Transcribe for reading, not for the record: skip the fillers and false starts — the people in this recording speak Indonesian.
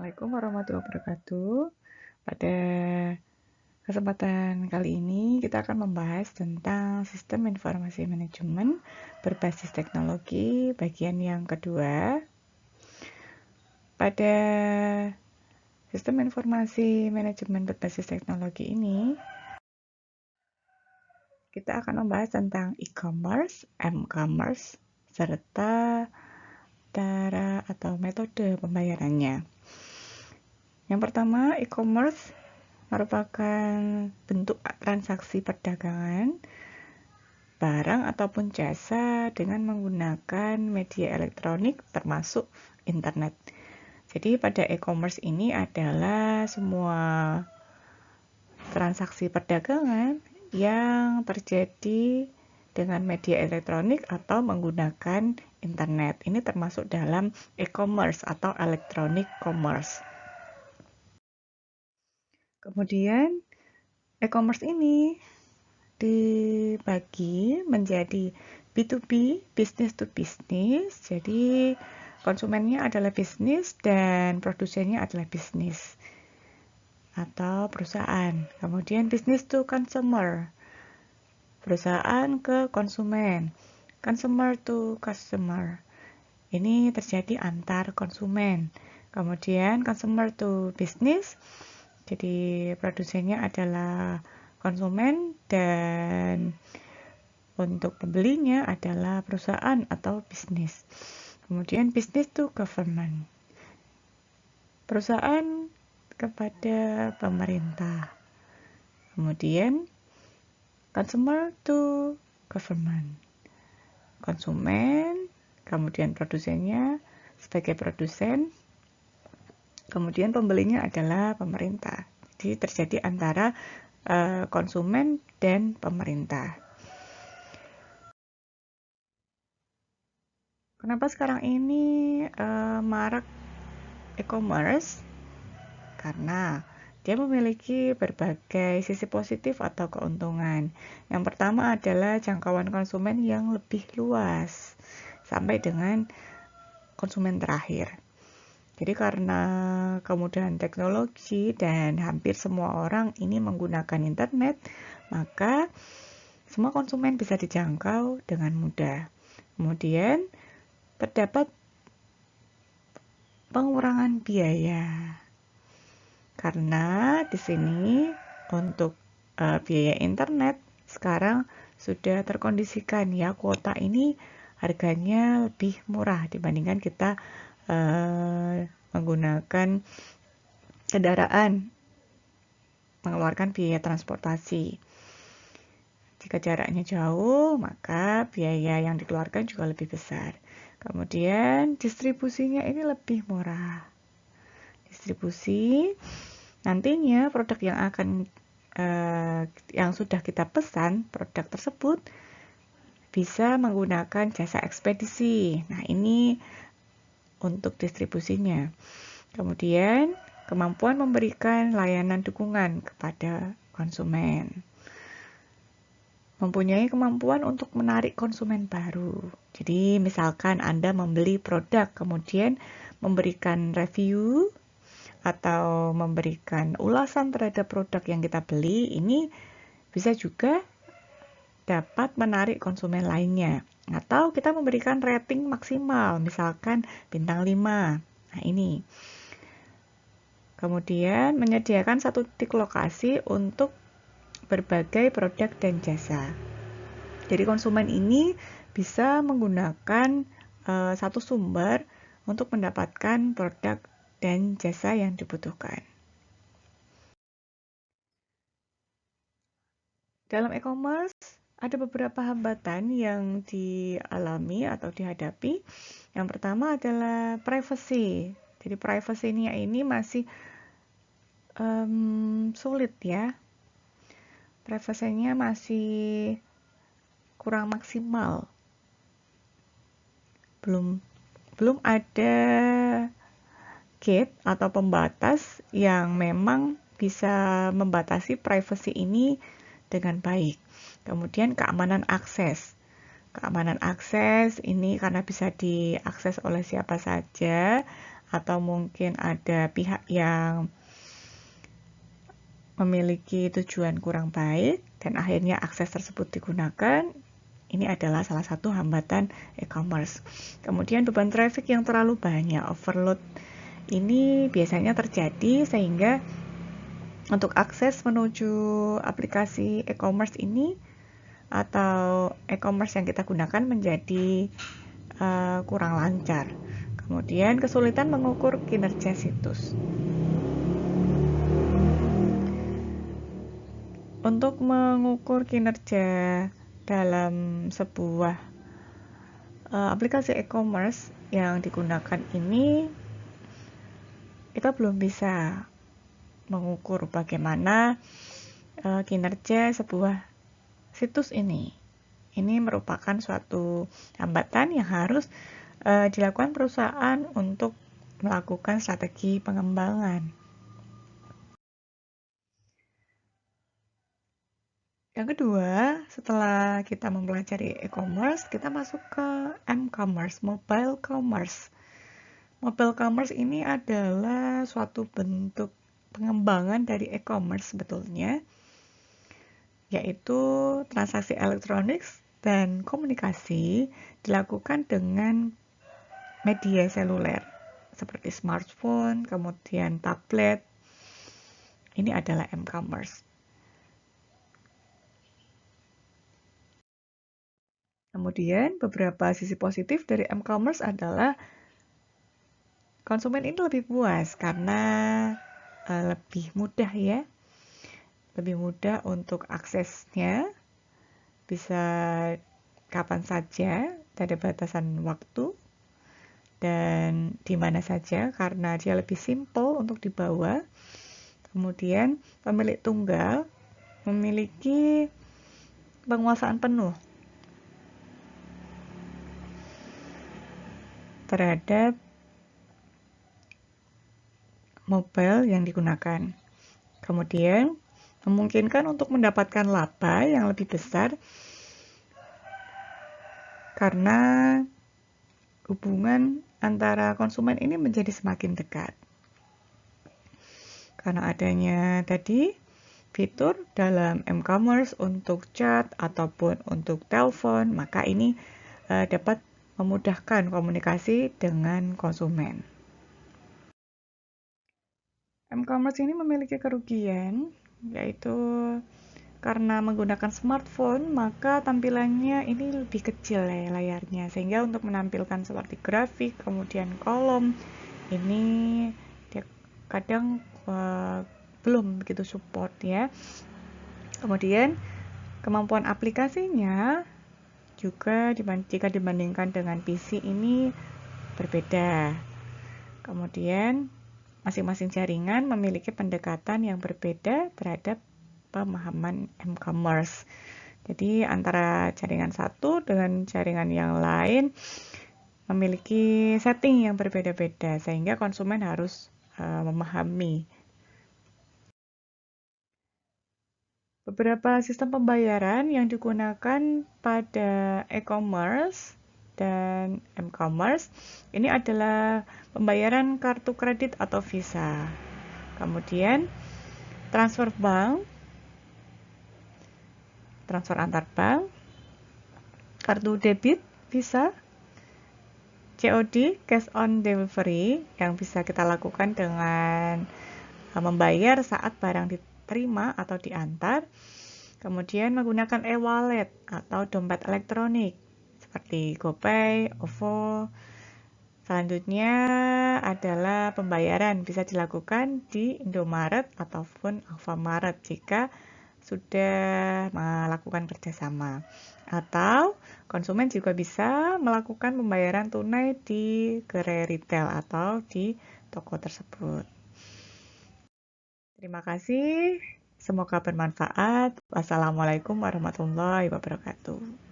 Assalamualaikum warahmatullahi wabarakatuh. Pada kesempatan kali ini kita akan membahas tentang sistem informasi manajemen berbasis teknologi bagian yang kedua. Pada sistem informasi manajemen berbasis teknologi ini kita akan membahas tentang e-commerce, m-commerce, serta cara atau metode pembayarannya. Yang pertama, e-commerce merupakan bentuk transaksi perdagangan barang ataupun jasa dengan menggunakan media elektronik termasuk internet. Jadi pada e-commerce ini adalah semua transaksi perdagangan yang terjadi dengan media elektronik atau menggunakan internet. Ini termasuk dalam e-commerce atau electronic commerce. Kemudian e-commerce ini dibagi menjadi B2B, business to business. Jadi konsumennya adalah bisnis dan produsennya adalah bisnis atau perusahaan. Kemudian business to consumer, perusahaan ke konsumen. Consumer to customer, ini terjadi antar konsumen. Kemudian consumer to business, jadi produsennya adalah konsumen dan untuk pembelinya adalah perusahaan atau bisnis. Kemudian business to government, perusahaan kepada pemerintah. Kemudian consumer to government, konsumen, kemudian produsennya sebagai produsen, kemudian pembelinya adalah pemerintah. Jadi terjadi antara konsumen dan pemerintah. Kenapa sekarang ini marak e-commerce? Karena dia memiliki berbagai sisi positif atau keuntungan. Yang pertama adalah jangkauan konsumen yang lebih luas sampai dengan konsumen terakhir. Jadi karena kemudahan teknologi dan hampir semua orang ini menggunakan internet, maka semua konsumen bisa dijangkau dengan mudah. Kemudian terdapat pengurangan biaya. Karena di sini untuk biaya internet sekarang sudah terkondisikan ya, kuota ini harganya lebih murah dibandingkan kita menggunakan kendaraan, mengeluarkan biaya transportasi. Jika jaraknya jauh, maka biaya yang dikeluarkan juga lebih besar. Kemudian distribusinya ini lebih murah. Distribusi, nantinya produk yang sudah kita pesan, produk tersebut bisa menggunakan jasa ekspedisi. Nah, ini untuk distribusinya. Kemudian kemampuan memberikan layanan dukungan kepada konsumen. Mempunyai kemampuan untuk menarik konsumen baru. Jadi misalkan Anda membeli produk, kemudian memberikan review atau memberikan ulasan terhadap produk yang kita beli, ini bisa juga dapat menarik konsumen lainnya. Atau kita memberikan rating maksimal, misalkan bintang 5. Nah, ini. Kemudian menyediakan satu titik lokasi untuk berbagai produk dan jasa. Jadi konsumen ini bisa menggunakan satu sumber untuk mendapatkan produk dan jasa yang dibutuhkan. Dalam e-commerce ada beberapa hambatan yang dialami atau dihadapi. Yang pertama adalah privacy. Jadi privacy-nya ini masih sulit ya. Privasinya masih kurang maksimal. Belum ada gate atau pembatas yang memang bisa membatasi privacy ini dengan baik. Kemudian keamanan akses. Keamanan akses ini karena bisa diakses oleh siapa saja atau mungkin ada pihak yang memiliki tujuan kurang baik dan akhirnya akses tersebut digunakan, ini adalah salah satu hambatan e-commerce. Kemudian beban traffic yang terlalu banyak, overload, ini biasanya terjadi sehingga untuk akses menuju aplikasi e-commerce ini atau e-commerce yang kita gunakan menjadi kurang lancar. Kemudian kesulitan mengukur kinerja situs. Untuk mengukur kinerja dalam sebuah aplikasi e-commerce yang digunakan ini, kita belum bisa mengukur bagaimana kinerja sebuah situs ini. Ini merupakan suatu hambatan yang harus dilakukan perusahaan untuk melakukan strategi pengembangan. Yang kedua, setelah kita mempelajari e-commerce, kita masuk ke m-commerce, mobile commerce. Mobile commerce ini adalah suatu bentuk pengembangan dari e-commerce sebetulnya, yaitu transaksi elektronik dan komunikasi dilakukan dengan media seluler seperti smartphone, kemudian tablet. Ini adalah m-commerce. Kemudian beberapa sisi positif dari m-commerce adalah konsumen ini lebih puas karena lebih mudah ya. Lebih mudah untuk aksesnya, bisa kapan saja, tidak ada batasan waktu, dan di mana saja karena dia lebih simple untuk dibawa. Kemudian pemilik tunggal memiliki penguasaan penuh terhadap mobile yang digunakan. Kemudian memungkinkan untuk mendapatkan laba yang lebih besar karena hubungan antara konsumen ini menjadi semakin dekat. Karena adanya tadi fitur dalam m-commerce untuk chat ataupun untuk telepon, maka ini dapat memudahkan komunikasi dengan konsumen. M-commerce ini memiliki kerugian, yaitu karena menggunakan smartphone, maka tampilannya ini lebih kecil ya layarnya, sehingga untuk menampilkan seperti grafik, kemudian kolom, ini dia kadang belum begitu support ya. Kemudian kemampuan aplikasinya juga jika dibandingkan dengan PC ini berbeda. Kemudian masing-masing jaringan memiliki pendekatan yang berbeda terhadap pemahaman m-commerce. Jadi antara jaringan satu dengan jaringan yang lain memiliki setting yang berbeda-beda sehingga konsumen harus memahami. Beberapa sistem pembayaran yang digunakan pada e-commerce dan m-commerce ini adalah pembayaran kartu kredit atau Visa. Kemudian transfer bank, transfer antar bank, kartu debit Visa, COD, cash on delivery yang bisa kita lakukan dengan membayar saat barang diterima atau diantar. Kemudian menggunakan e-wallet atau dompet elektronik seperti GoPay, OVO. Selanjutnya adalah pembayaran bisa dilakukan di Indomaret ataupun Alfamaret jika sudah melakukan kerjasama. Atau konsumen juga bisa melakukan pembayaran tunai di gerai retail atau di toko tersebut. Terima kasih. Semoga bermanfaat. Wassalamualaikum warahmatullahi wabarakatuh.